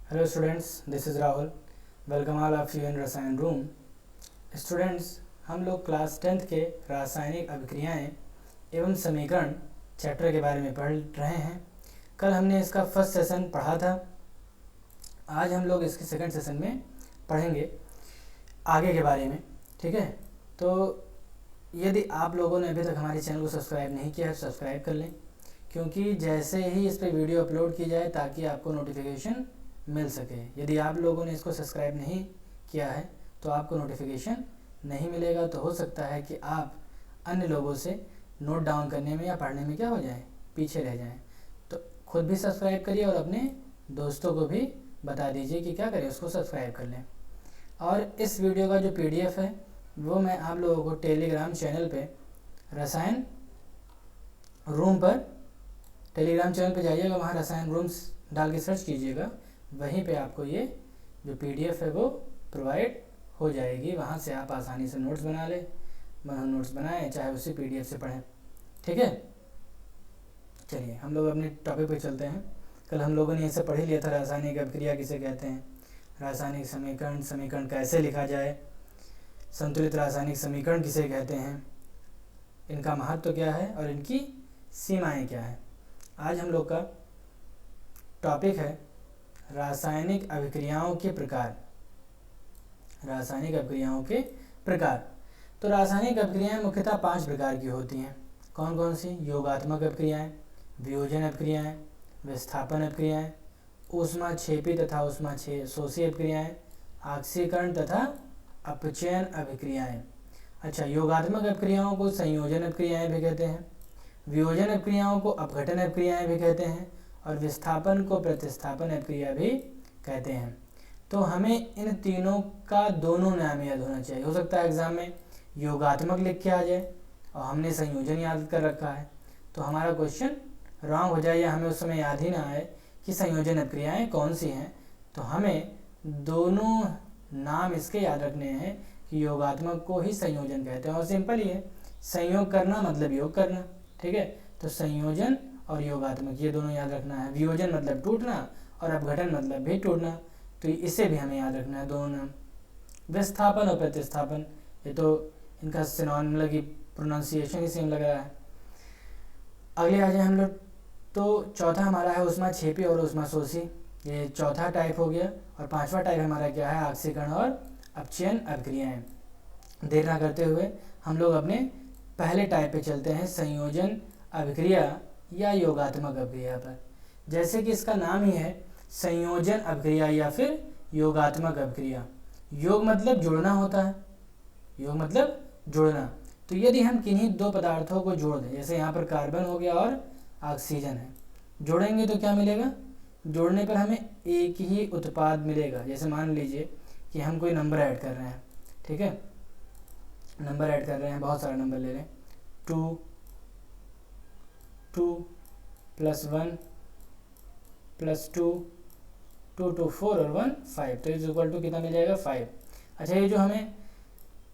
Hello students, this is Rahul. Welcome all of you in रसायन room. Students, हम लोग class 10th के रासायनिक अभिक्रियाएं एवं समीकरण चैप्टर के बारे में पढ़ रहे हैं. कल हमने इसका फर्स्ट सेशन पढ़ा था. आज हम लोग इसके सेकंड सेशन में पढ़ेंगे आगे के बारे में. ठीक है, तो यदि आप लोगों ने अभी तक हमारे चैनल को सब्सक्राइब नहीं किया है तो सब्सक्राइब कर लें, क्योंकि जैसे ही इस पर वीडियो अपलोड की जाए ताकि आपको नोटिफिकेशन मिल सके. यदि आप लोगों ने इसको सब्सक्राइब नहीं किया है तो आपको नोटिफिकेशन नहीं मिलेगा. तो हो सकता है कि आप अन्य लोगों से नोट डाउन करने में या पढ़ने में क्या हो जाए, पीछे रह जाएं. तो खुद भी सब्सक्राइब करिए और अपने दोस्तों को भी बता दीजिए कि क्या करें, उसको सब्सक्राइब कर लें. और इस वीडियो का जो PDF है वो मैं आप लोगों को टेलीग्राम चैनल पे रसायन रूम पर, टेलीग्राम चैनल पे जाइएगा, वहाँ रसायन रूम्स डाल के सर्च कीजिएगा, वहीं पे आपको ये जो PDF है वो प्रोवाइड हो जाएगी. वहाँ से आप आसानी से नोट्स बना लें, नोट्स बनाएं, चाहे उसी PDF से पढ़ें. ठीक है, चलिए हम लोग अपने टॉपिक पे चलते हैं. कल हम लोगों ने इसे पढ़ ही लिया था, रासायनिक अभिक्रिया किसे कहते हैं, रासायनिक समीकरण, समीकरण कैसे लिखा जाए, संतुलित रासायनिक समीकरण किसे कहते हैं, इनका महत्व क्या है और इनकी सीमाएं क्या है. आज हम लोग का टॉपिक है रासायनिक अभिक्रियाओं के प्रकार. रासायनिक अभिक्रियाओं के प्रकार. तो रासायनिक अभिक्रियाएं मुख्यतः 5 प्रकार की होती हैं. कौन कौन सी? योगात्मक अभिक्रियाएं, वियोजन अभिक्रियाएं, विस्थापन अभिक्रियाएं, ऊष्माक्षेपी तथा ऊष्माशोषी अभिक्रियाएं, ऑक्सीकरण तथा अपचयन अभिक्रियाएं. अच्छा, योगात्मक अभिक्रियाओं को संयोजन अभिक्रियाएं भी कहते हैं, वियोजन अभिक्रियाओं को अपघटन अभिक्रियाएं भी कहते हैं, और विस्थापन को प्रतिस्थापन अभिक्रिया भी कहते हैं. तो हमें इन तीनों का दोनों नाम याद होना चाहिए. हो सकता है एग्जाम में योगात्मक लिख के आ जाए और हमने संयोजन याद कर रखा है तो हमारा क्वेश्चन रॉन्ग हो जाए, या हमें उस समय याद ही ना आए कि संयोजन अभिक्रियाएं कौन सी हैं. तो हमें दोनों नाम इसके याद रखने हैं कि योगात्मक को ही संयोजन कहते हैं, और सिंपल ही है, संयोग करना मतलब योग करना. ठीक है, तो संयोजन और योगात्मक ये दोनों याद रखना है. वियोजन मतलब टूटना और अपघटन मतलब भी टूटना, तो इसे भी हमें याद रखना है दोनों नाम. विस्थापन और प्रतिस्थापन, ये तो इनका सिनोनिम मतलब कि प्रोनाउंसिएशन ही सेम लग रहा है. अगले आ जाए हम लोग, तो चौथा हमारा है ऊष्माक्षेपी और ऊष्माशोषी. ये चौथा टाइप हो गया. और पांचवा टाइप हमारा क्या है? ऑक्सीकरण और अपचयन अभिक्रियाएं. देर ना करते हुए हम लोग अपने पहले टाइप पे चलते हैं, संयोजन अभिक्रिया या योगात्मक अभिक्रिया पर. जैसे कि इसका नाम ही है संयोजन अभिक्रिया या फिर योगात्मक अभिक्रिया. योग मतलब जुड़ना होता है, योग मतलब जुड़ना. तो यदि हम किन्हीं दो पदार्थों को जोड़ दें, जैसे यहाँ पर कार्बन हो गया और ऑक्सीजन है, जोड़ेंगे तो क्या मिलेगा? जोड़ने पर हमें एक ही उत्पाद मिलेगा. जैसे मान लीजिए कि हम कोई नंबर ऐड कर रहे हैं. ठीक है, नंबर ऐड कर रहे हैं, बहुत सारा नंबर ले लें. 2 + 1 + 2 2 2 4 और 1 5, तो इज इक्वल टू कितना मिल जाएगा? 5. अच्छा, ये जो हमें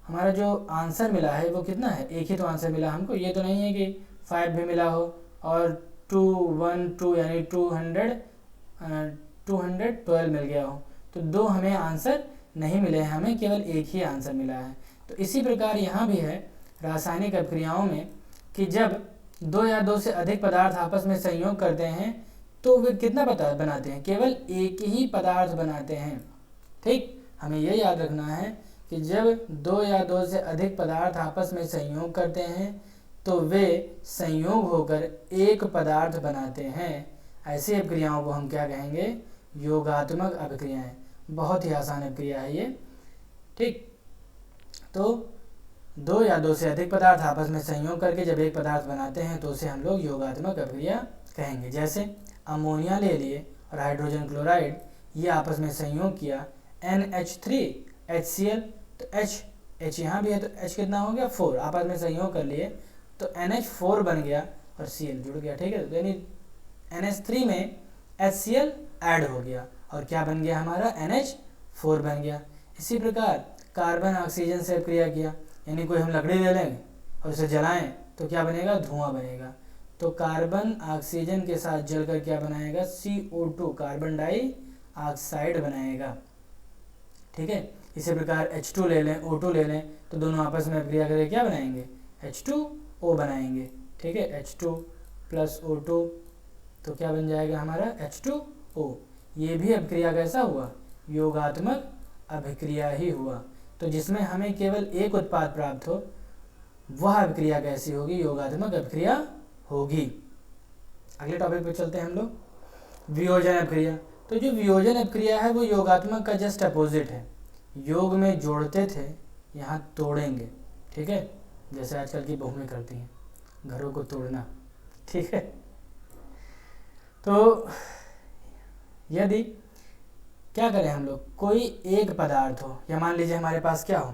हमारा जो आंसर मिला है वो कितना है? एक ही तो आंसर मिला हमको. ये तो नहीं है कि 5 भी मिला हो और 2 1 2 यानी 212 मिल गया हो. तो दो हमें आंसर नहीं मिले हैं, हमें केवल एक ही आंसर मिला है. तो इसी प्रकार यहाँ भी है रासायनिक अभिक्रियाओं में कि जब दो या दो से अधिक पदार्थ आपस में संयोग करते हैं तो वे कितना पदार्थ बनाते हैं? केवल एक ही पदार्थ बनाते हैं. ठीक, हमें यह याद रखना है कि जब दो या दो से अधिक पदार्थ आपस में संयोग करते हैं तो वे संयोग होकर एक पदार्थ बनाते हैं. ऐसी अभिक्रियाओं को हम क्या कहेंगे? योगात्मक अभिक्रियाएं. बहुत ही आसान अभिक्रिया है ये. ठीक, तो दो या दो से अधिक पदार्थ आपस में संयोग करके जब एक पदार्थ बनाते हैं तो उसे हम लोग योगात्मक अभिक्रिया कहेंगे. जैसे अमोनिया ले लिए और हाइड्रोजन क्लोराइड, ये आपस में संयोग किया, NH3HCl, तो H यहाँ भी है तो H कितना हो गया? 4. आपस में संयोग कर लिए तो NH4 बन गया और Cl जुड़ गया. ठीक है, तो यानी NH3 में HCl ऐड हो गया और क्या बन गया हमारा? NH4 बन गया. इसी प्रकार कार्बन ऑक्सीजन से अभिक्रिया किया, यानी कोई हम लकड़ी ले लेंगे और उसे जलाएं तो क्या बनेगा? धुआं बनेगा. तो कार्बन ऑक्सीजन के साथ जलकर क्या बनाएगा? CO2, कार्बन डाई ऑक्साइड बनाएगा। ठीक है, इसी प्रकार H2 ले लें, O2 ले लें, तो दोनों आपस में अभिक्रिया करके क्या बनाएंगे, H2O बनाएंगे। ठीक है, H2 प्लस O2 तो क्या बन जाएगा हमारा H2O। ये भी अभिक्रिया कैसा हुआ, योगात्मक अभिक्रिया ही हुआ। तो जिसमें हमें केवल एक उत्पाद प्राप्त हो वह अभिक्रिया कैसी होगी, योगात्मक अभिक्रिया होगी। अगले टॉपिक पे चलते हैं हम लोग, वियोजन अभिक्रिया। तो जो वियोजन अभिक्रिया है वो योगात्मक का जस्ट अपोजिट है। योग में जोड़ते थे, यहाँ तोड़ेंगे। ठीक है, जैसे आजकल की बहुएं करती हैं, घरों को तोड़ना। ठीक है, तो यदि क्या करें हम लोग, कोई एक पदार्थ हो, या मान लीजिए हमारे पास क्या हो,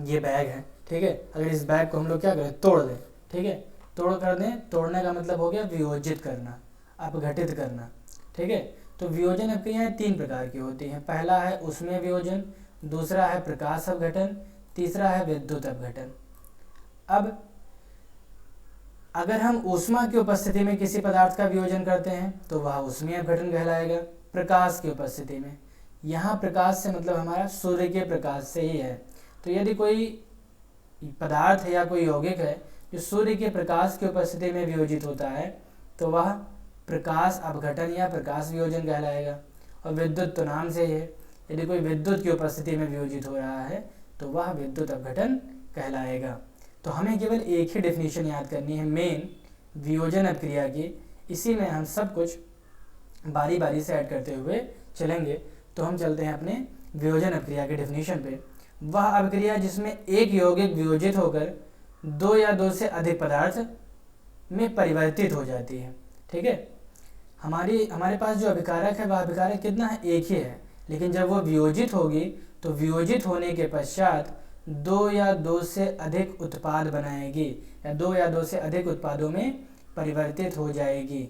ये बैग है। ठीक है, अगर इस बैग को हम लोग क्या करें, तोड़ दें। ठीक है, तोड़ कर दें, तोड़ने का मतलब हो गया वियोजित करना, अपघटित करना। ठीक है, तो वियोजन अभिक्रियाएं 3 प्रकार की होती हैं। पहला है ऊष्मीय वियोजन, दूसरा है प्रकाश अपघटन, तीसरा है विद्युत अपघटन। अब अगर हम ऊष्मा की उपस्थिति में किसी पदार्थ का वियोजन करते हैं तो वह ऊष्मीय अपघटन कहलाएगा। प्रकाश की उपस्थिति में, यहाँ प्रकाश से मतलब हमारा सूर्य के प्रकाश से ही है। तो यदि कोई पदार्थ है या कोई यौगिक है जो सूर्य के प्रकाश की उपस्थिति में वियोजित होता है तो वह प्रकाश अपघटन या प्रकाश वियोजन कहलाएगा। और विद्युत तो नाम से ही है, यदि कोई विद्युत की उपस्थिति में वियोजित हो रहा है तो वह विद्युत अपघटन कहलाएगा। तो हमें केवल एक ही डेफिनेशन याद करनी है मेन वियोजन अभिक्रिया की। इसी में हम सब कुछ बारी बारी से ऐड करते हुए चलेंगे। तो हम चलते हैं अपने वियोजन अभिक्रिया के डेफिनेशन पे। वह अभिक्रिया जिसमें एक यौगिक वियोजित होकर 2 या 2 से अधिक पदार्थ में परिवर्तित हो जाती है। ठीक है, हमारे पास जो अभिकारक है वह अभिकारक कितना है, एक ही है। लेकिन जब वो वियोजित होगी तो वियोजित होने के पश्चात 2 या 2 से अधिक उत्पाद बनाएगी, या 2 या 2 से अधिक उत्पादों में परिवर्तित हो जाएगी।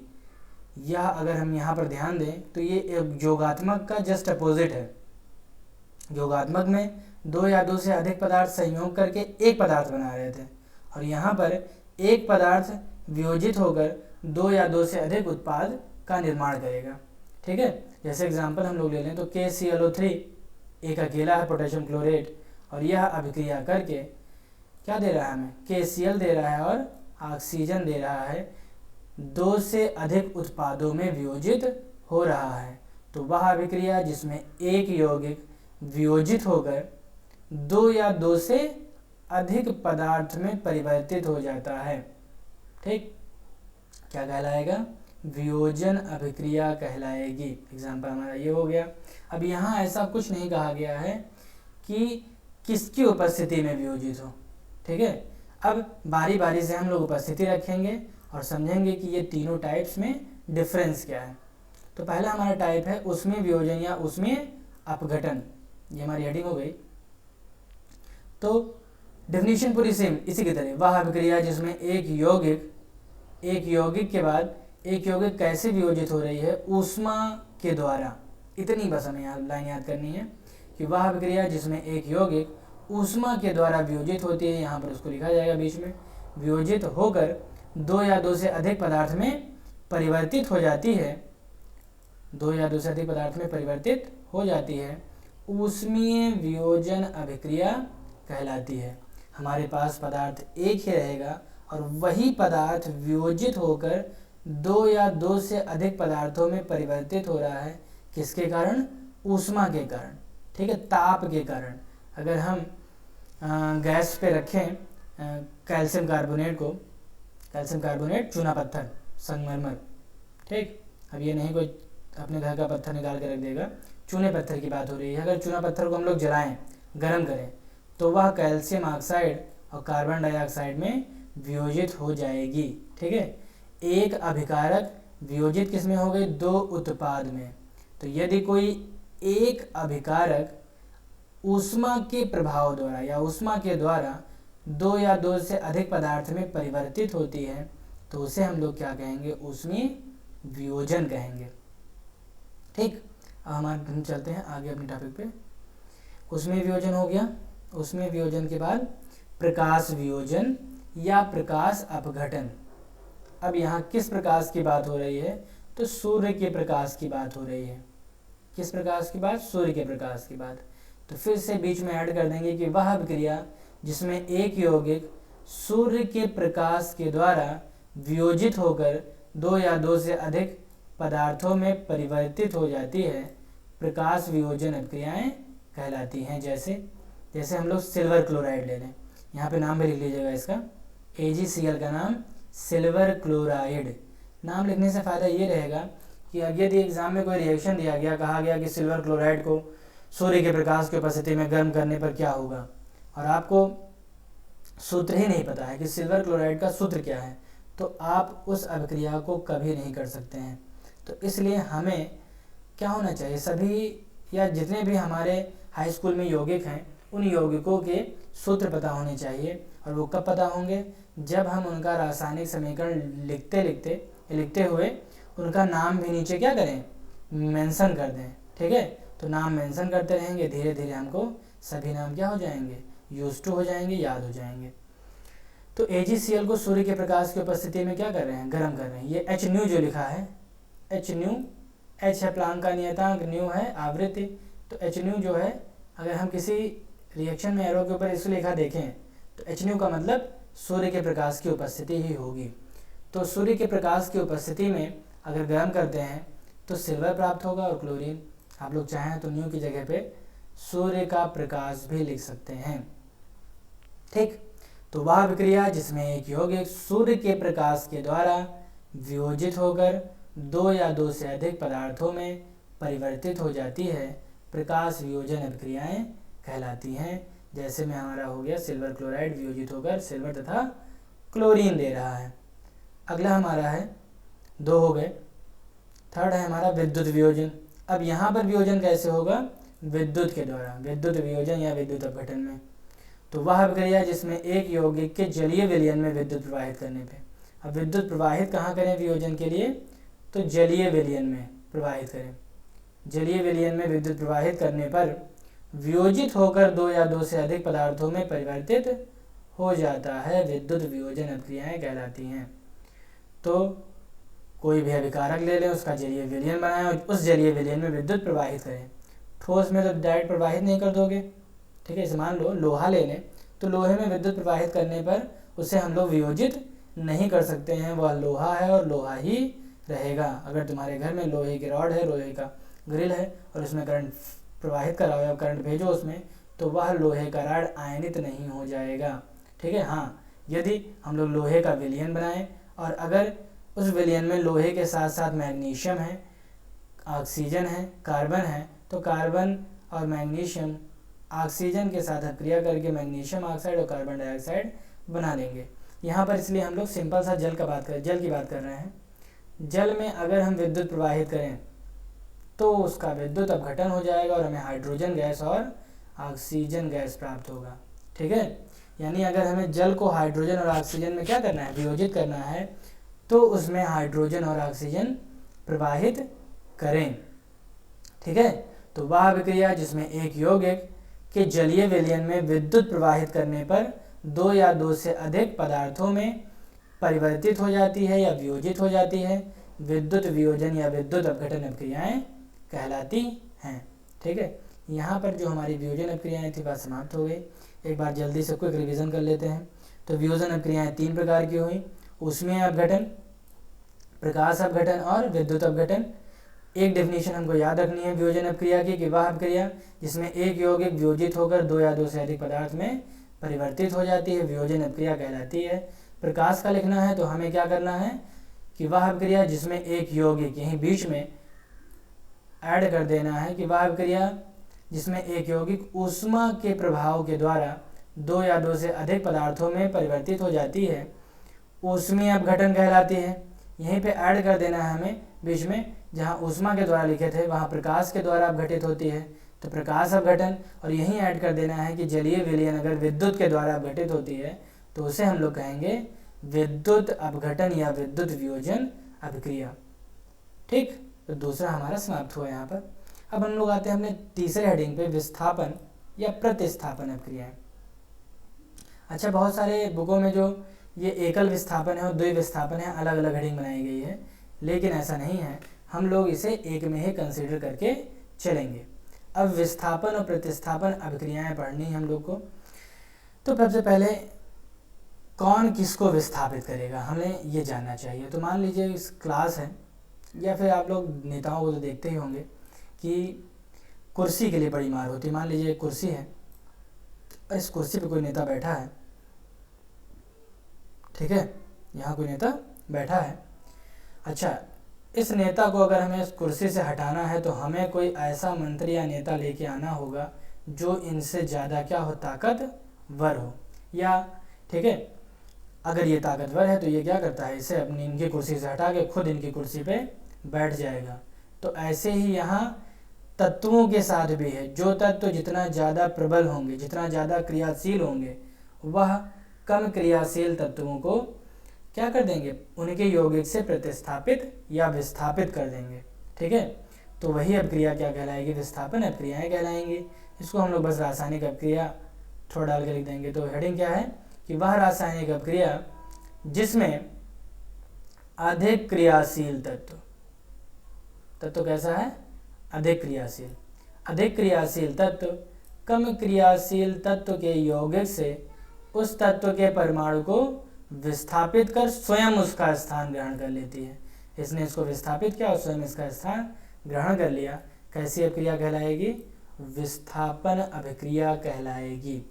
यह अगर हम यहाँ पर ध्यान दें तो ये एक योगात्मक का जस्ट अपोजिट है। योगात्मक में 2 या 2 से अधिक पदार्थ संयोग करके एक पदार्थ बना रहे थे, और यहाँ पर एक पदार्थ वियोजित होकर 2 या 2 से अधिक उत्पाद का निर्माण करेगा। ठीक है, जैसे एग्जांपल हम लोग ले लें तो KClO3 एक अकेला है पोटेशियम क्लोरेट, और यह अभिक्रिया करके क्या दे रहा है हमें, KCl दे रहा है और ऑक्सीजन दे रहा है, 2 से अधिक उत्पादों में वियोजित हो रहा है। तो वह अभिक्रिया जिसमें एक यौगिक वियोजित होकर 2 या 2 से अधिक पदार्थ में परिवर्तित हो जाता है। ठीक, क्या कहलाएगा, वियोजन अभिक्रिया कहलाएगी। एग्जाम्पल हमारा ये हो गया। अब यहाँ ऐसा कुछ नहीं कहा गया है कि किसकी उपस्थिति में वियोजित हो। ठीक है, अब बारी बारी से हम लोग उपस्थिति रखेंगे और समझेंगे कि ये तीनों टाइप्स में डिफरेंस क्या है। तो पहला हमारा टाइप है ऊष्मीय वियोजन या ऊष्मीय अपघटन। ये हमारी हेडिंग हो गई। तो डेफिनेशन पूरी सेम इसी की तरह, वह अभिक्रिया जिसमें एक यौगिक के बाद एक यौगिक कैसे वियोजित हो रही है, ऊष्मा के द्वारा। इतनी बस हमें यहाँ लाइन याद करनी है कि वह अभिक्रिया जिसमें एक यौगिक ऊष्मा के द्वारा वियोजित होती है, यहाँ पर उसको लिखा जाएगा बीच में, वियोजित होकर 2 या 2 से अधिक पदार्थ में परिवर्तित हो जाती है, 2 या 2 से अधिक पदार्थ में परिवर्तित हो जाती है, ऊष्मीय वियोजन अभिक्रिया कहलाती है। हमारे पास पदार्थ एक ही रहेगा और वही पदार्थ वियोजित होकर 2 या 2 से अधिक पदार्थों में परिवर्तित हो रहा है। किसके कारण, ऊष्मा के कारण। ठीक है, ताप के कारण। अगर हम गैस पे रखें कैल्शियम कार्बोनेट चूना पत्थर संगमरमर, ठीक, अब ये नहीं कोई अपने घर का पत्थर निकाल के रख देगा, चूने पत्थर की बात हो रही है। अगर चूना पत्थर को हम लोग जलाएं, गर्म करें, तो वह कैल्शियम ऑक्साइड और कार्बन डाइऑक्साइड में वियोजित हो जाएगी। ठीक है, एक अभिकारक वियोजित किस में हो गई, 2 उत्पाद में। तो यदि कोई एक अभिकारक ऊष्मा के प्रभाव द्वारा या ऊष्मा के द्वारा 2 या 2 से अधिक पदार्थ में परिवर्तित होती है तो उसे हम लोग क्या कहेंगे, ऊष्मीय वियोजन कहेंगे। ठीक, अब हम चलते हैं आगे अपने टॉपिक पे। ऊष्मीय वियोजन हो गया। ऊष्मीय वियोजन के बाद प्रकाश वियोजन या प्रकाश अपघटन। अब यहाँ किस प्रकाश की बात हो रही है, तो सूर्य के प्रकाश की बात हो रही है। किस प्रकाश की बात? सूर्य के प्रकाश की बात। तो फिर से बीच में ऐड कर देंगे कि वह अभिक्रिया जिसमें एक यौगिक सूर्य के प्रकाश के द्वारा वियोजित होकर दो या दो से अधिक पदार्थों में परिवर्तित हो जाती है, प्रकाश वियोजन अभिक्रियाएं कहलाती हैं। जैसे हम लोग सिल्वर क्लोराइड ले लें, यहाँ पे नाम भी लिख लीजिएगा इसका, AgCl का नाम सिल्वर क्लोराइड। नाम लिखने से फ़ायदा ये रहेगा कि अगर यदि एग्जाम में कोई रिएक्शन दिया गया, कहा गया कि सिल्वर क्लोराइड को सूर्य के प्रकाश की उपस्थिति में गर्म करने पर क्या होगा, और आपको सूत्र ही नहीं पता है कि सिल्वर क्लोराइड का सूत्र क्या है, तो आप उस अभिक्रिया को कभी नहीं कर सकते हैं। तो इसलिए हमें क्या होना चाहिए, सभी या जितने भी हमारे हाई स्कूल में यौगिक हैं उन यौगिकों के सूत्र पता होने चाहिए। और वो कब पता होंगे? जब हम उनका रासायनिक समीकरण लिखते हुए उनका नाम भी नीचे क्या करें, मेंशन कर दें। ठीक है, तो नाम मेंशन करते रहेंगे, धीरे धीरे हमको सभी नाम क्या हो जाएंगे, यूज टू हो जाएंगे, याद हो जाएंगे। तो AgCl को सूर्य के प्रकाश की उपस्थिति में क्या कर रहे हैं, गर्म कर रहे हैं। ये H जो लिखा है, H है प्लांक का नियतांक, न्यू है आवृत्ति। तो H जो है, अगर हम किसी रिएक्शन में एरो के ऊपर इस लिखा देखें तो H का मतलब सूर्य के प्रकाश की उपस्थिति ही होगी। तो सूर्य के प्रकाश की उपस्थिति में अगर गर्म करते हैं तो सिल्वर प्राप्त होगा और क्लोरीन। आप लोग चाहें तो न्यू की जगह पे सूर्य का प्रकाश भी लिख सकते हैं। ठीक, तो वह अभिक्रिया जिसमें एक यौगिक सूर्य के प्रकाश के द्वारा वियोजित होकर दो या दो से अधिक पदार्थों में परिवर्तित हो जाती है, प्रकाश वियोजन अभिक्रियाएं कहलाती हैं। जैसे में हमारा हो गया सिल्वर क्लोराइड वियोजित होकर सिल्वर तथा क्लोरीन दे रहा है। अगला हमारा है, दो हो गए, थर्ड है हमारा विद्युत वियोजन। अब यहाँ पर वियोजन कैसे होगा, विद्युत के द्वारा, विद्युत वियोजन या विद्युत अपघटन में। तो वह अभिक्रिया जिसमें एक यौगिक के जलीय विलयन में विद्युत प्रवाहित करने पे, अब विद्युत प्रवाहित कहाँ करें वियोजन के लिए, तो जलीय विलयन में प्रवाहित करें। जलीय विलयन में विद्युत प्रवाहित करने पर वियोजित होकर दो या दो से अधिक पदार्थों में परिवर्तित हो जाता है, विद्युत वियोजन अभिक्रियाएं कहलाती हैं। तो कोई भी अभिकारक ले लें, उसका जलीय विलयन बनाएं और उस जलीय विलयन में विद्युत प्रवाहित करें। ठोस में तो डायरेक्ट प्रवाहित नहीं कर दोगे, ठीक है। इसे मान लो लोहा ले लें, तो लोहे में विद्युत प्रवाहित करने पर उसे हम लोग वियोजित नहीं कर सकते हैं, वह लोहा है और लोहा ही रहेगा। अगर तुम्हारे घर में लोहे की रॉड है, लोहे का ग्रिल है और उसमें करंट प्रवाहित कराओ या करंट भेजो उसमें, तो वह लोहे का रॉड आयनित नहीं हो जाएगा। ठीक है। हाँ, यदि हम लोग लोहे का विलयन बनाएं और अगर उस विलयन में लोहे के साथ साथ मैग्नीशियम है, ऑक्सीजन है, कार्बन है, तो कार्बन और मैग्नीशियम ऑक्सीजन के साथ अभिक्रिया करके मैग्नीशियम ऑक्साइड और कार्बन डाइऑक्साइड बना लेंगे। यहाँ पर इसलिए हम लोग सिंपल सा जल की बात कर रहे हैं। जल में अगर हम विद्युत प्रवाहित करें तो उसका विद्युत अपघटन हो जाएगा और हमें हाइड्रोजन गैस और ऑक्सीजन गैस प्राप्त होगा। ठीक है, यानी अगर हमें जल को हाइड्रोजन और ऑक्सीजन में क्या करना है, वियोजित करना है, तो उसमें हाइड्रोजन और ऑक्सीजन प्रवाहित करें। ठीक है, तो वह अभिक्रिया जिसमें एक यौगिक के जलीय विलयन में विद्युत प्रवाहित करने पर दो या दो से अधिक पदार्थों में परिवर्तित हो जाती है या वियोजित हो जाती है, विद्युत वियोजन या विद्युत अपघटन अभिक्रियाएं कहलाती हैं। ठीक है, यहाँ पर जो हमारी वियोजन अभिक्रियाएं थी बात समाप्त हो गई। एक बार जल्दी से क्विक रिवीजन कर लेते हैं। तो वियोजन अभिक्रियाएं तीन प्रकार की हुई, ऊष्मीय अपघटन, प्रकाश अपघटन और विद्युत अपघटन। एक डेफिनेशन हमको याद रखनी है वियोजन अभिक्रिया की कि वह अभिक्रिया जिसमें एक यौगिक वियोजित होकर दो या दो से अधिक पदार्थ में परिवर्तित हो जाती है, वियोजन अभिक्रिया कहलाती है। प्रकाश का लिखना है तो हमें क्या करना है कि वह अभिक्रिया जिसमें एक यौगिक, यहीं बीच में ऐड कर देना है कि वह अभिक्रिया जिसमें एक यौगिक ऊष्मा के प्रभाव के द्वारा दो या दो से अधिक पदार्थों में परिवर्तित हो जाती है, ऊष्मीय अपघटन कहलाती है। यहीं पे ऐड कर देना है हमें बीच में, जहाँ ऊष्मा के द्वारा लिखे थे वहाँ प्रकाश के द्वारा अपघटित होती है तो प्रकाश अपघटन, और यहीं ऐड कर देना है कि जलीय विलयन अगर विद्युत के द्वारा अपघटित होती है तो उसे हम लोग कहेंगे विद्युत अपघटन या विद्युत वियोजन अभिक्रिया। ठीक, तो दूसरा हमारा समाप्त हुआ यहाँ पर। अब हम लोग आते हैं अपने तीसरे हेडिंग पे, विस्थापन या प्रतिस्थापन अभिक्रियाएं। अच्छा, बहुत सारे बुकों में जो ये एकल विस्थापन है और द्वि विस्थापन है, अलग अलग हेडिंग बनाई गई है, लेकिन ऐसा नहीं है। हम लोग इसे एक में ही कंसीडर करके चलेंगे। अब विस्थापन और प्रतिस्थापन अभिक्रियाएं पढ़नी है हम लोग को। तो सबसे पहले कौन किसको विस्थापित करेगा हमें ये जानना चाहिए। तो मान लीजिए इस क्लास है, या फिर आप लोग नेताओं को तो देखते ही होंगे कि कुर्सी के लिए बड़ी मार होती है। मान लीजिए एक कुर्सी है, इस कुर्सी पे कोई नेता बैठा है, ठीक है, यहाँ कोई नेता बैठा है। अच्छा, इस नेता को अगर हमें इस कुर्सी से हटाना है तो हमें कोई ऐसा मंत्री या नेता लेके आना होगा जो इनसे ज़्यादा क्या हो, ताकतवर हो। या ठीक है, अगर ये ताकतवर है तो ये क्या करता है, इसे अपनी इनकी कुर्सी से हटा के खुद इनकी कुर्सी पे बैठ जाएगा। तो ऐसे ही यहाँ तत्वों के साथ भी है। जो तत्व जितना ज़्यादा प्रबल होंगे, जितना ज़्यादा क्रियाशील होंगे, वह कम क्रियाशील तत्वों को क्या कर देंगे, उनके यौगिक से प्रतिस्थापित या विस्थापित कर देंगे। ठीक है, तो वही अभिक्रिया क्या कहलाएगी, विस्थापन अभिक्रियाएं कहलाएंगी। इसको हम लोग बस रासायनिक अभिक्रिया थोड़ा डाल के लिख देंगे। तो हेडिंग क्या है कि वह रासायनिक अभिक्रिया जिसमें अधिक क्रियाशील तत्व कैसा है, अधिक क्रियाशील तत्व कम क्रियाशील तत्व के यौगिक से उस तत्व के परमाणु को विस्थापित कर स्वयं उसका स्थान ग्रहण कर लेती है। इसने इसको विस्थापित किया और स्वयं इसका स्थान ग्रहण कर लिया। कैसी अभिक्रिया कहलाएगी, विस्थापन अभिक्रिया कहलाएगी।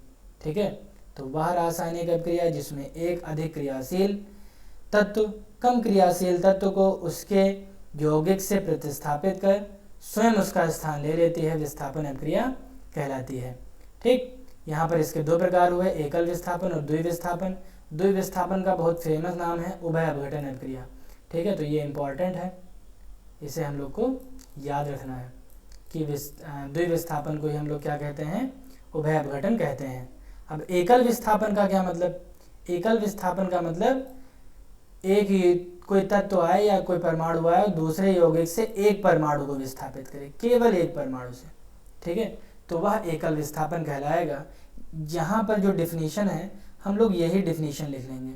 ठीक है, तो वह रासायनिक अभिक्रिया जिसमें एक अधिक क्रियाशील तत्व कम क्रियाशील तत्व को उसके यौगिक से प्रतिस्थापित कर स्वयं उसका स्थान ले लेती है, विस्थापन अभिक्रिया कहलाती है। ठीक, यहाँ पर इसके दो प्रकार हुए, एकल विस्थापन और द्विविस्थापन। द्विविस्थापन का बहुत फेमस नाम है उभय अपघटन अभिक्रिया। ठीक है, तो ये इम्पॉर्टेंट है, इसे हम लोग को याद रखना है कि द्विविस्थापन को ही हम लोग क्या कहते हैं, उभय अपघटन कहते हैं। अब एकल विस्थापन का क्या मतलब, एकल विस्थापन का मतलब एक कोई तत्व आए या कोई परमाणु आए दूसरे यौगिक से एक परमाणु को विस्थापित करे, केवल एक परमाणु से। ठीक है, तो वह एकल विस्थापन कहलाएगा। यहाँ पर जो डिफिनीशन है हम लोग यही डिफिनीशन लिख लेंगे।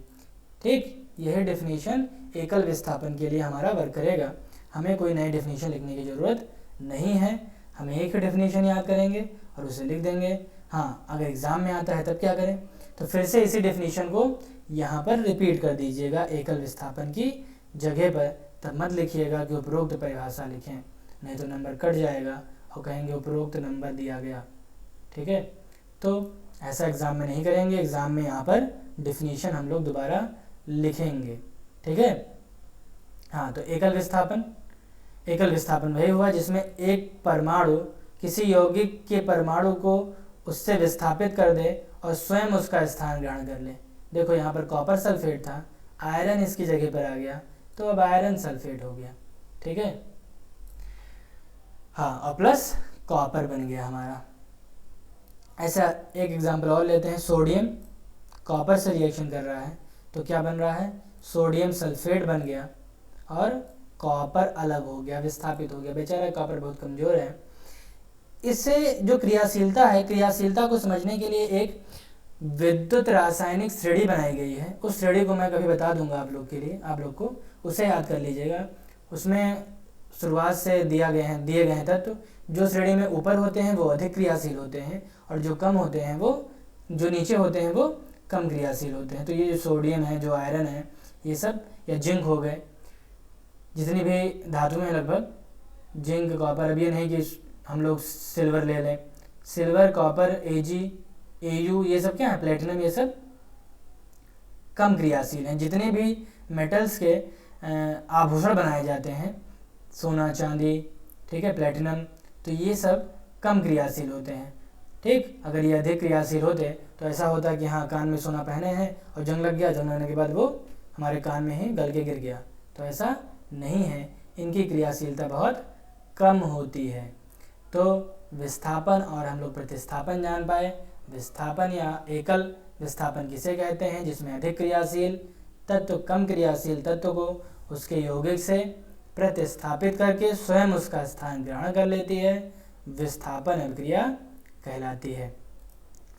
ठीक, यही डिफिनीशन एकल विस्थापन के लिए हमारा वर्क करेगा। हमें कोई नई डिफिनीशन लिखने की ज़रूरत नहीं है, हम एक ही डिफिनीशन याद करेंगे और उसे लिख देंगे। हाँ, अगर एग्ज़ाम में आता है तब क्या करें, तो फिर से इसी डिफिनीशन को यहाँ पर रिपीट कर दीजिएगा एकल विस्थापन की जगह पर। तब मत लिखिएगा कि उपरोक्त परिभाषा लिखें, नहीं तो नंबर कट जाएगा और कहेंगे उपरोक्त नंबर दिया गया। ठीक है, तो ऐसा एग्ज़ाम में नहीं करेंगे। एग्ज़ाम में यहाँ पर डिफिनीशन हम लोग दोबारा लिखेंगे। ठीक है, हाँ, तो एकल विस्थापन वही हुआ जिसमें एक परमाणु किसी यौगिक के परमाणु को उससे विस्थापित कर दे और स्वयं उसका स्थान ग्रहण कर ले। देखो यहाँ पर कॉपर सल्फेट था, आयरन इसकी जगह पर आ गया, तो अब आयरन सल्फेट हो गया। ठीक है, हाँ, और प्लस कॉपर बन गया हमारा। ऐसा एक एग्जांपल और लेते हैं, सोडियम कॉपर से रिएक्शन कर रहा है तो क्या बन रहा है, सोडियम सल्फेट बन गया और कॉपर अलग हो गया, विस्थापित हो गया। बेचारा कॉपर बहुत कमज़ोर है। इससे जो क्रियाशीलता है, क्रियाशीलता को समझने के लिए एक विद्युत रासायनिक श्रेणी बनाई गई है। उस श्रेणी को मैं कभी बता दूंगा आप लोग के लिए, आप लोग को उसे याद कर लीजिएगा। उसमें शुरुआत से दिए गए हैं तत्व जो श्रेणी में ऊपर होते हैं वो अधिक क्रियाशील होते हैं और जो कम होते हैं वो, जो नीचे होते हैं वो कम क्रियाशील होते हैं। तो ये जो सोडियम है, जो आयरन है, ये सब, या जिंक हो गए, जितनी भी धातु हैं लगभग, जिंक, कॉपर। अब ये नहीं कि हम लोग सिल्वर ले लें, सिल्वर, कॉपर, Ag, Au, ये सब क्या है, प्लेटिनम, ये सब कम क्रियाशील हैं। जितने भी मेटल्स के आभूषण बनाए जाते हैं, सोना, चांदी, ठीक है, प्लेटिनम, तो ये सब कम क्रियाशील होते हैं। ठीक, अगर ये अधिक क्रियाशील होते तो ऐसा होता कि हाँ, कान में सोना पहने हैं और जंग लग गया, जंग लगने के बाद वो हमारे कान में ही गल के गिर गया, तो ऐसा नहीं है, इनकी क्रियाशीलता बहुत कम होती है। तो विस्थापन और हम लोग प्रतिस्थापन जान पाए। विस्थापन या एकल विस्थापन किसे कहते हैं, जिसमें अधिक क्रियाशील तत्व कम क्रियाशील तत्व को उसके यौगिक से प्रतिस्थापित करके स्वयं उसका स्थान ग्रहण कर लेती है, विस्थापन अभिक्रिया कहलाती है।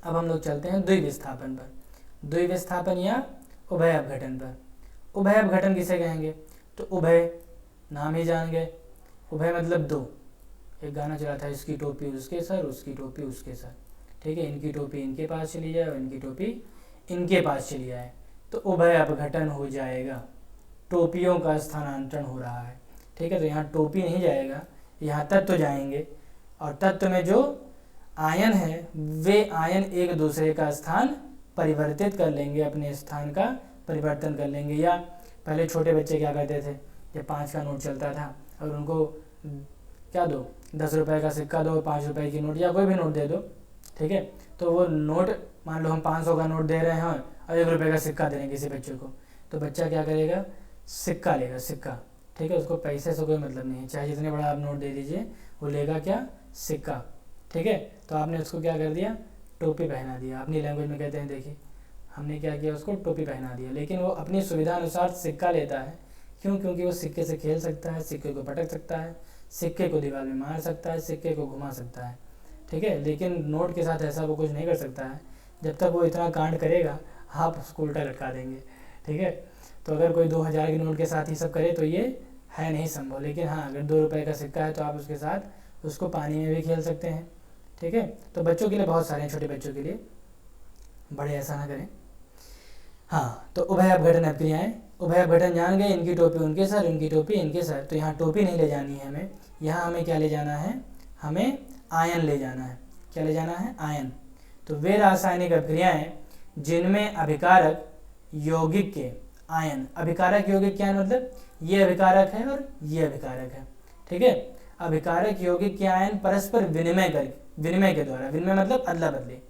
अब हम लोग चलते हैं द्विविस्थापन पर, द्विविस्थापन या उभय अपघटन पर। उभय अपघटन किसे कहेंगे, तो उभय नाम ही जान गए, उभय मतलब दो, एक गाना चला था, इसकी टोपी उसके सर, उसकी टोपी उसके सर, ठीक है, इनकी टोपी इनके पास चली जाए और इनकी टोपी इनके पास चली जाए तो उभय अपघटन हो जाएगा, टोपियों का स्थानांतरण हो रहा है, ठीक है। तो यहाँ टोपी नहीं जाएगा, यहाँ तत्व जाएंगे और तत्व में जो आयन है वे आयन एक दूसरे का स्थान परिवर्तित कर लेंगे, अपने स्थान का परिवर्तन कर लेंगे। या पहले छोटे बच्चे क्या करते थे, जब 5 का नोट चलता था और उनको क्या दो, 10 रुपये का सिक्का दो, 5 रुपये की नोट या कोई भी नोट दे दो, ठीक है, तो वो नोट, मान लो हम 500 का नोट दे रहे हैं और 1 रुपये का सिक्का दे रहे हैं किसी बच्चे को, तो बच्चा क्या करेगा, सिक्का लेगा, सिक्का, ठीक है, उसको पैसे से कोई मतलब नहीं है, चाहे जितने बड़ा आप नोट दे दीजिए वो लेगा क्या, सिक्का, ठीक है। तो आपने उसको क्या कर दिया, टोपी पहना दिया, अपनी लैंग्वेज में कहते हैं, देखिए हमने क्या किया, उसको टोपी पहना दिया, लेकिन वो अपनी सुविधा अनुसार सिक्का लेता है, क्यों, क्योंकि वो सिक्के से खेल सकता है, सिक्के को पटक सकता है, सिक्के को दीवार में मार सकता है, सिक्के को घुमा सकता है, ठीक है। लेकिन नोट के साथ ऐसा वो कुछ नहीं कर सकता है, जब तक वो इतना कांड करेगा आप उसको उल्टा लटका देंगे, ठीक है। तो अगर कोई 2000 के नोट के साथ ही सब करे तो ये है नहीं संभव, लेकिन हाँ अगर 2 रुपये का सिक्का है तो आप उसके साथ उसको पानी में भी खेल सकते हैं, ठीक है। तो बच्चों के लिए बहुत सारे हैं, छोटे बच्चों के लिए, बड़े ऐसा ना करें। हाँ, तो उभय अपघटन अपक्रियाएं, उभय अपघटन जान गए, इनकी टोपी उनके सर, इनकी टोपी इनके सर, तो यहाँ टोपी नहीं ले जानी है हमें, यहाँ हमें क्या ले जाना है, हमें आयन ले जाना है, क्या ले जाना है, आयन। तो वे रासायनिक अपक्रियाएं जिनमें अभिकारक यौगिक के आयन, अभिकारक यौगिक क्या है, मतलब ये अभिकारक है और ये अभिकारक है, ठीक है। अभिकारक यौगिक के आयन परस्पर विनिमय के द्वारा, विनिमय मतलब अदला बदली,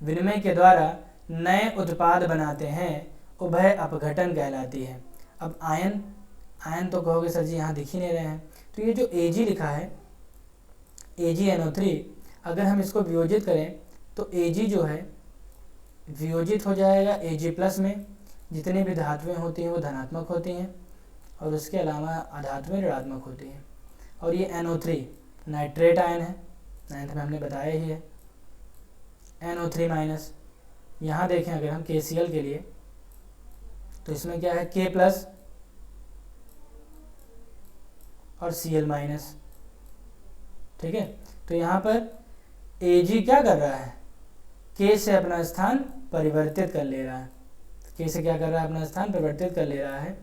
विनिमय के द्वारा नए उत्पाद बनाते हैं, उभय अपघटन कहलाती है। अब आयन, आयन तो कहोगे सर जी यहाँ दिख ही नहीं रहे हैं, तो ये जो Ag लिखा है, AgNO3, अगर हम इसको वियोजित करें तो Ag जो है वियोजित हो जाएगा Ag+ में, जितनी भी धातुएं होती हैं वो धनात्मक होती हैं और उसके अलावा अधातुएं ऋणात्मक होती हैं। और ये NO3 नाइट्रेट आयन है, 9th में हमने बताया ही है, NO3-। यहाँ देखें अगर हम KCl के लिए तो इसमें क्या है, K+ और Cl-, ठीक है। तो यहाँ पर Ag क्या कर रहा है, K से अपना स्थान परिवर्तित कर ले रहा है, K से क्या कर रहा है, अपना स्थान परिवर्तित कर ले रहा है।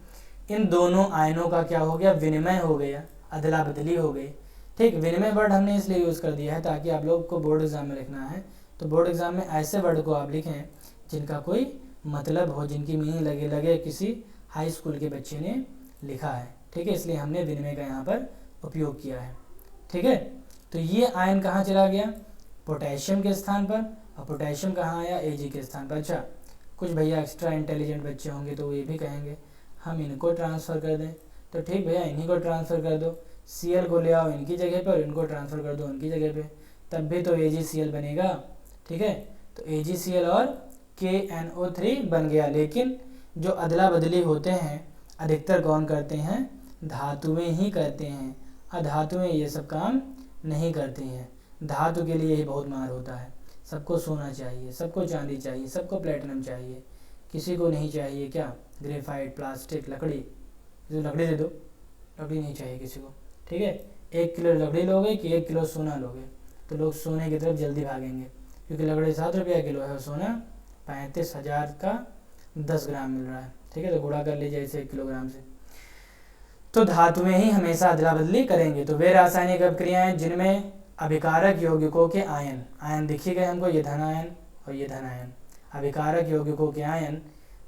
इन दोनों आयनों का क्या हो गया, विनिमय हो गया, अदला बदली हो गई, ठीक। विनिमय वर्ड हमने इसलिए यूज़ कर दिया है ताकि आप लोग को बोर्ड एग्जाम में लिखना है तो बोर्ड एग्जाम में ऐसे वर्ड को आप लिखें जिनका कोई मतलब हो, जिनकी मीनिंग लगे किसी हाई स्कूल के बच्चे ने लिखा है, ठीक है, इसलिए हमने विनिमय का यहाँ पर उपयोग किया है, ठीक है। तो ये आयन कहाँ चला गया, पोटेशियम के स्थान पर, और पोटेशियम कहाँ आया, Ag के स्थान पर। अच्छा, कुछ भैया एक्स्ट्रा इंटेलिजेंट बच्चे होंगे तो वो ये भी कहेंगे हम इनको ट्रांसफ़र कर दें, तो ठीक भैया इन्हीं को ट्रांसफ़र कर दो, Cl को ले आओ इनकी जगह पर, इनको ट्रांसफ़र कर दो उनकी जगह पे, तब भी तो AgCl बनेगा, ठीक है। तो AgCl और KNO3 बन गया। लेकिन जो अदला बदली होते हैं अधिकतर कौन करते हैं, धातुएं ही करते हैं, अधातुएं ये सब काम नहीं करती हैं। धातु के लिए ही बहुत मार होता है, सबको सोना चाहिए, सबको चांदी चाहिए, सबको प्लेटिनम चाहिए, किसी को नहीं चाहिए क्या, ग्रेफाइट, प्लास्टिक, लकड़ी, जो लकड़ी दे दो, लकड़ी नहीं चाहिए किसी को, ठीक है। 1 किलो लकड़ी लोगे कि 1 किलो सोना लोगे, तो लोग सोने की तरफ जल्दी भागेंगे, क्योंकि लकड़ी 7 रुपया किलो है और सोना 35,000 का 10 ग्राम मिल रहा है, ठीक है। तो गुणा कर लीजिए इसे 1 किलोग्राम से। तो धातुएं ही हमेशा अदला बदली करेंगे। तो वे रासायनिक अपक्रियाएं जिनमें अभिकारक यौगिकों के आयन, आयन दिखी गए हमको, ये धन आयन और ये धन आयन, अभिकारक यौगिकों के आयन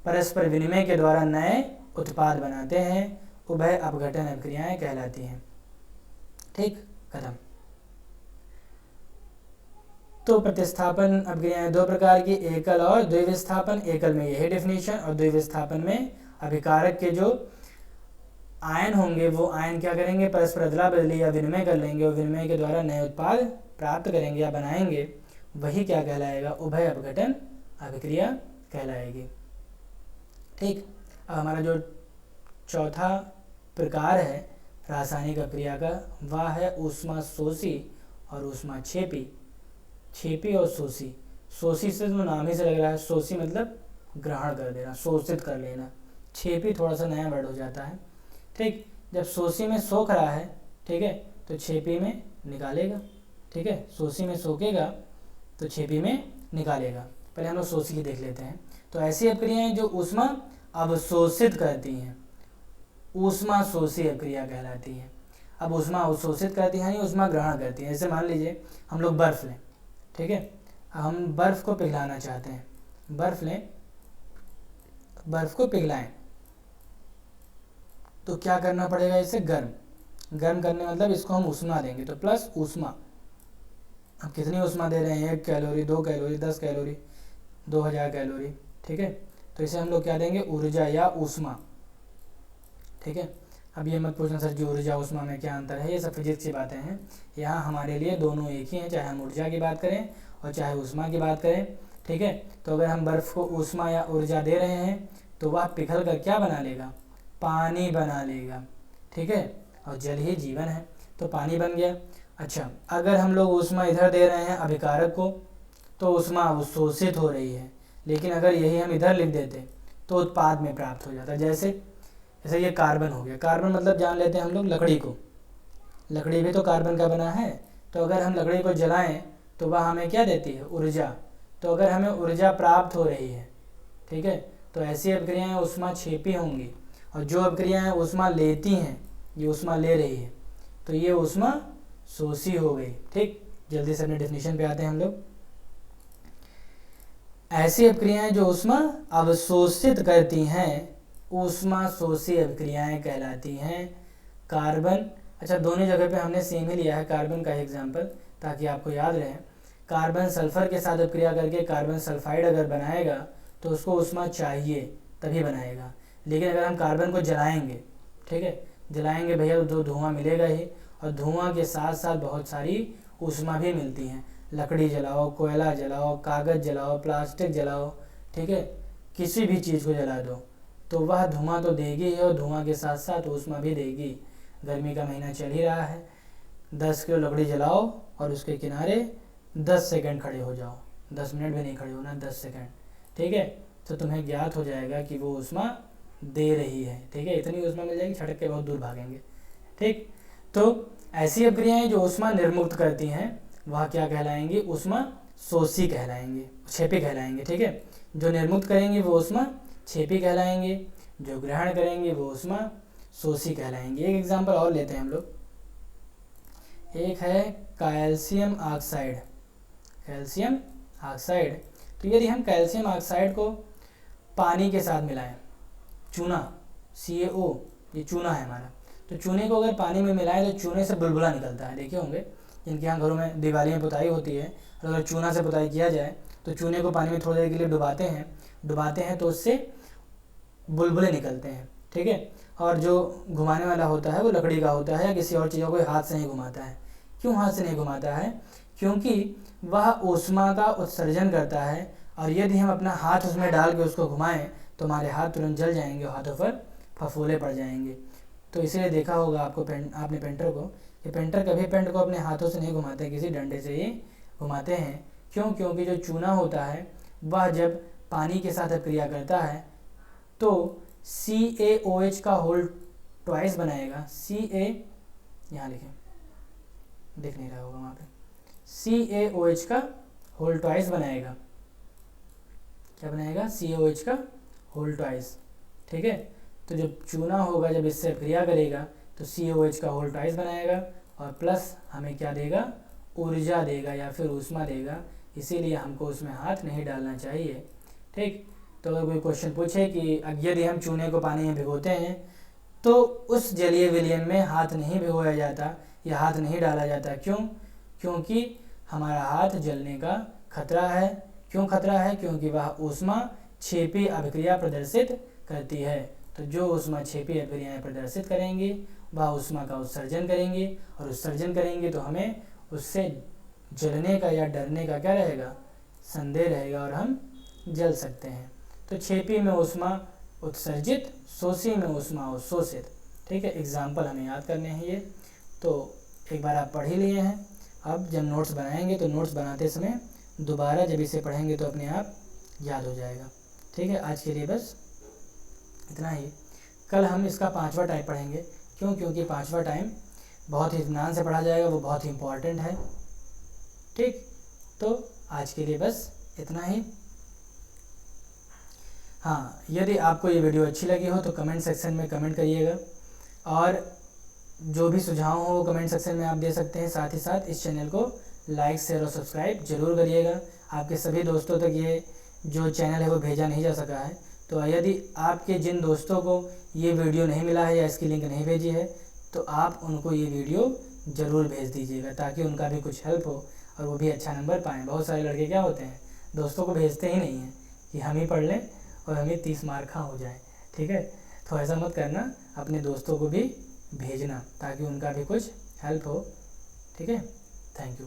परस्पर विनिमय के द्वारा नए उत्पाद बनाते हैं, उभय अपघटन अपक्रियाएं कहलाती हैं, ठीक, खत्म। तो प्रतिस्थापन अपक्रियाएं 2 प्रकार की, एकल और द्विविस्थापन। एकल में यही डेफिनेशन, और द्विविस्थापन में अभिकारक के जो आयन होंगे वो आयन क्या करेंगे, परस्पर अदला बदली या विनिमय कर लेंगे और विनिमय के द्वारा नए उत्पाद प्राप्त करेंगे या बनाएंगे, वही क्या कहलाएगा, उभय अपघटन अभिक्रिया कहलाएगी, ठीक। अब हमारा जो चौथा प्रकार है रासायनिक अपक्रिया का, वह है ऊष्मा शोषी और ऊष्मा क्षेपी। क्षेपी और शोषी, शोषी से तो नाम ही से लग रहा है, शोषी मतलब ग्रहण कर देना, शोषित कर लेना, क्षेपी थोड़ा सा नया वर्ड हो जाता है, ठीक। जब शोषी में सोख रहा है, ठीक है, तो 6p में निकालेगा, ठीक है। शोषी में सोखेगा तो 6p में निकालेगा। पहले हम लोग शोषी की देख लेते हैं। तो ऐसी अभिक्रियाएं जो ऊष्मा अवशोषित करती हैं, ऊष्मा शोषी अभिक्रिया कहलाती है। अब ऊष्मा अवशोषित करती है, ऊष्मा ग्रहण करती है। जैसे मान लीजिए हम लोग बर्फ़ लें, ठीक है। हम बर्फ़ को पिघलाना चाहते हैं, बर्फ़ लें, बर्फ़ को पिघलाएं, तो क्या करना पड़ेगा, इसे गर्म करने मतलब इसको हम ऊष्मा देंगे, तो प्लस ऊष्मा। अब कितनी ऊष्मा दे रहे हैं, 1 कैलोरी, 2 कैलोरी, 10 कैलोरी, 2000 कैलोरी, ठीक है। तो इसे हम लोग क्या देंगे, ऊर्जा या ऊष्मा, ठीक है। अब ये मत पूछना सर जी ऊर्जा ऊष्मा में क्या अंतर है, ये सब फिजिक्स की बातें हैं। यहाँ हमारे लिए दोनों एक ही हैं, चाहे हम ऊर्जा की बात करें और चाहे ऊष्मा की बात करें, ठीक है। तो अगर हम बर्फ़ को ऊष्मा या ऊर्जा दे रहे हैं तो वह पिघल कर क्या बना लेगा, पानी बना लेगा, ठीक है। और जल ही जीवन है, तो पानी बन गया। अच्छा, अगर हम लोग ऊष्मा इधर दे रहे हैं अभिकारक को, तो ऊष्मा अवशोषित हो रही है, लेकिन अगर यही हम इधर लिख देते तो उत्पाद में प्राप्त हो जाता। जैसे ये कार्बन हो गया, कार्बन मतलब जान लेते हैं हम लोग लकड़ी को, लकड़ी भी तो कार्बन का बना है। तो अगर हम लकड़ी को जलाएं तो वह हमें क्या देती है, ऊर्जा। तो अगर हमें ऊर्जा प्राप्त हो रही है, ठीक है, तो ऐसी अभिक्रियाएं ऊष्मा क्षेपी होंगी। और जो अभिक्रियाएं ऊष्मा लेती हैं, ये ऊष्मा ले रही है, तो ये ऊष्मा शोषी हो गई, ठीक। जल्दी से अपने डेफिनेशन पे आते हैं हम लोग। ऐसी अभिक्रियाएं जो ऊष्मा अवशोषित करती हैं, ऊष्मा शोषी अभिक्रियाएं कहलाती हैं। कार्बन, अच्छा दोनों जगह पे हमने सेम ही लिया है कार्बन का एग्जाम्पल, ताकि आपको याद रहे। कार्बन सल्फर के साथ अभिक्रिया करके कार्बन सल्फाइड अगर बनाएगा तो उसको ऊष्मा चाहिए तभी बनाएगा। लेकिन अगर हम कार्बन को जलाएंगे, ठीक है, जलाएंगे भैया तो धुआं मिलेगा ही, और धुआं के साथ साथ बहुत सारी ऊष्मा भी मिलती हैं। लकड़ी जलाओ, कोयला जलाओ, कागज़ जलाओ, प्लास्टिक जलाओ, ठीक है, किसी भी चीज़ को जला दो तो वह धुआं तो देगी ही, और धुआं के साथ साथ ऊष्मा भी देगी। गर्मी का महीना चल ही रहा है, 10 किलो लकड़ी जलाओ और उसके किनारे 10 सेकंड खड़े हो जाओ, 10 मिनट भी नहीं खड़े होना, 10 सेकंड, ठीक है। तो तुम्हें ज्ञात हो जाएगा कि वो ऊष्मा दे रही है, ठीक है। इतनी ऊष्मा मिल जाएगी, छटक के बहुत दूर भागेंगे, ठीक। तो ऐसी अभिक्रियाएं जो ऊष्मा निर्मुक्त करती हैं वह क्या कहलाएंगी, ऊष्मा शोषी कहलाएंगे, क्षेपी कहलाएंगे, ठीक है। जो निर्मुक्त करेंगे वो ऊष्मा क्षेपी कहलाएंगे, जो ग्रहण करेंगे वो ऊष्मा शोषी कहलाएंगे। एक एग्जांपल और लेते हैं हम लोग, एक है कैल्शियम ऑक्साइड, कैल्शियम ऑक्साइड। तो यदि हम कैल्शियम ऑक्साइड को पानी के साथ मिलाएं, चूना, CaO, ये चूना है हमारा, तो चूने को अगर पानी में मिलाएं तो चूने से बुलबुला निकलता है, देखे होंगे जिनके यहाँ घरों में दिवाली में पुताई होती है, और अगर चूना से पुताई किया जाए तो चूने को पानी में थोड़ी देर के लिए डुबाते हैं तो उससे बुलबुले निकलते हैं, ठीक है। और जो घुमाने वाला होता है वो लकड़ी का होता है, या किसी और चीज़ों को हाथ से नहीं घुमाता है। क्यों हाथ से नहीं घुमाता है, क्योंकि वह ऊष्मा का उत्सर्जन करता है, और यदि हम अपना हाथ उसमें डाल के उसको घुमाएं तो हमारे हाथ तुरंत जल जाएंगे और हाथों पर फफोले पड़ जाएंगे। तो इसलिए देखा होगा आपने पेंटर को, कि पेंटर कभी पेंट को अपने हाथों से नहीं घुमाते, किसी डंडे से ही घुमाते हैं। क्यों, क्योंकि जो चूना होता है वह जब पानी के साथ क्रिया करता है तो CaOH का होल ट्वाइस बनाएगा, यहाँ लिखें, दिख नहीं रहा होगा वहाँ पे, CaOH का होल ट्वाइस बनाएगा, क्या बनाएगा, CaOH का होल ट्वाइस, ठीक है। तो जब चूना होगा, जब इससे क्रिया करेगा तो CaOH का होल ट्वाइस बनाएगा, और प्लस हमें क्या देगा, ऊर्जा देगा या फिर ऊष्मा देगा। इसीलिए हमको उसमें हाथ नहीं डालना चाहिए, ठीक। तो अगर कोई क्वेश्चन पूछे कि यदि हम चूने को पानी में भिगोते हैं तो उस जलीय विलयन में हाथ नहीं भिगोया जाता या हाथ नहीं डाला जाता, क्यों, क्योंकि हमारा हाथ जलने का खतरा है। क्यों खतरा है, क्योंकि वह ऊष्मा क्षेपी अभिक्रिया प्रदर्शित करती है। तो जो ऊष्मा क्षेपी अभिक्रियाएं प्रदर्शित करेंगी वह ऊष्मा का उत्सर्जन करेंगी, और उत्सर्जन करेंगी तो हमें उससे जलने का या डरने का क्या रहेगा, संदेह रहेगा, और हम जल सकते हैं। तो क्षेपी में ऊष्मा उत्सर्जित, शोषी में ऊष्मा अवशोषित, ठीक है। एग्जाम्पल हमें याद करने हैं ये, तो एक बार आप पढ़ ही लिए हैं। अब जब नोट्स बनाएंगे तो नोट्स बनाते समय दोबारा जब इसे पढ़ेंगे तो अपने आप याद हो जाएगा, ठीक है। आज के लिए बस इतना ही। कल हम इसका 5वां टाइप पढ़ेंगे, क्यों, क्योंकि 5वां बहुत ही इत्मीनान से पढ़ा जाएगा, वो बहुत ही इम्पोर्टेंट है। ठीक, तो आज के लिए बस इतना ही। हाँ, यदि आपको ये वीडियो अच्छी लगी हो तो कमेंट सेक्शन में कमेंट करिएगा, और जो भी सुझाव हो वो कमेंट सेक्शन में आप दे सकते हैं। साथ ही साथ इस चैनल को लाइक, शेयर और सब्सक्राइब जरूर करिएगा। आपके सभी दोस्तों तक ये जो चैनल है वो भेजा नहीं जा सका है, तो यदि आपके जिन दोस्तों को ये वीडियो नहीं मिला है या इसकी लिंक नहीं भेजी है तो आप उनको ये वीडियो ज़रूर भेज दीजिएगा, ताकि उनका भी कुछ हेल्प हो और वो भी अच्छा नंबर पाएँ। बहुत सारे लड़के क्या होते हैं, दोस्तों को भेजते ही नहीं हैं कि हम ही पढ़ लें और हमें 30 मार्क हाँ हो जाए। ठीक है, तो ऐसा मत करना, अपने दोस्तों को भी भेजना ताकि उनका भी कुछ हेल्प हो। ठीक है, थैंक यू।